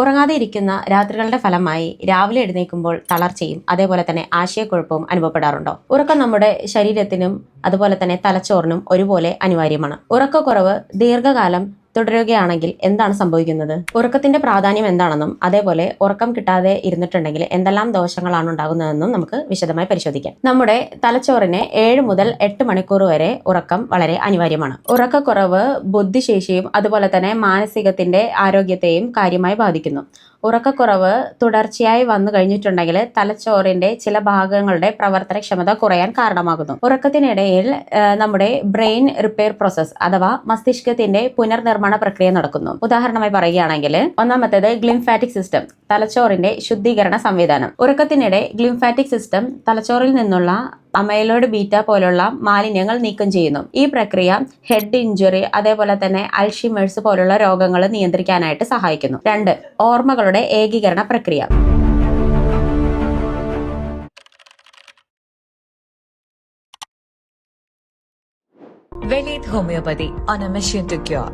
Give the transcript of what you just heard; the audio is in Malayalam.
ഉറങ്ങാതെ ഇരിക്കുന്ന രാത്രികളുടെ ഫലമായി രാവിലെ എഴുന്നേൽക്കുമ്പോൾ തളർച്ചയും അതേപോലെ തന്നെ ആശയക്കുഴപ്പവും അനുഭവപ്പെടാറുണ്ടോ? ഉറക്കം നമ്മുടെ ശരീരത്തിനും അതുപോലെ തന്നെ തലച്ചോറിനും ഒരുപോലെ അനിവാര്യമാണ്. ഉറക്കക്കുറവ് ദീർഘകാലം തുടരുകയാണെങ്കിൽ എന്താണ് സംഭവിക്കുന്നത്? ഉറക്കത്തിന്റെ പ്രാധാന്യം എന്താണെന്നും അതേപോലെ ഉറക്കം കിട്ടാതെ ഇരുന്നിട്ടുണ്ടെങ്കിൽ എന്തെല്ലാം ദോഷങ്ങളാണ് ഉണ്ടാകുന്നതെന്നും നമുക്ക് വിശദമായി പരിശോധിക്കാം. നമ്മുടെ തലച്ചോറിന് 7 മുതൽ 8 മണിക്കൂർ വരെ ഉറക്കം വളരെ അനിവാര്യമാണ്. ഉറക്കക്കുറവ് ബുദ്ധിശേഷിയും അതുപോലെ തന്നെ മാനസികത്തിന്റെ ആരോഗ്യത്തെയും കാര്യമായി ബാധിക്കുന്നു. ഉറക്കക്കുറവ് തുടർച്ചയായി വന്നു കഴിഞ്ഞിട്ടുണ്ടെങ്കിൽ തലച്ചോറിന്റെ ചില ഭാഗങ്ങളുടെ പ്രവർത്തനക്ഷമത കുറയാൻ കാരണമാകുന്നു. ഉറക്കത്തിനിടയിൽ നമ്മുടെ ബ്രെയിൻ റിപ്പയർ പ്രോസസ് അഥവാ മസ്തിഷ്കത്തിന്റെ പുനർനിർമ്മാണ പ്രക്രിയ നടക്കുന്നു. ഉദാഹരണമായി പറയുകയാണെങ്കിൽ ഒന്നാമത്തേത് ഗ്ലിംഫാറ്റിക് സിസ്റ്റം, തലച്ചോറിന്റെ ശുദ്ധീകരണ സംവിധാനം. ഉറക്കത്തിനിടെ ഗ്ലിംഫാറ്റിക് സിസ്റ്റം തലച്ചോറിൽ നിന്നുള്ള അമൈലോയിഡ് ബീറ്റ പോലുള്ള മാലിന്യങ്ങൾ നീക്കം ചെയ്യുന്നു. ഈ പ്രക്രിയ ഹെഡ് ഇഞ്ചുറി അതേപോലെ തന്നെ അൽഷിമേഴ്സ് പോലുള്ള രോഗങ്ങൾ നിയന്ത്രിക്കാനായിട്ട് സഹായിക്കുന്നു. 2. ഓർമ്മകളുടെ ഏകീകരണ പ്രക്രിയ. Velith Homeopathy on a mission to cure.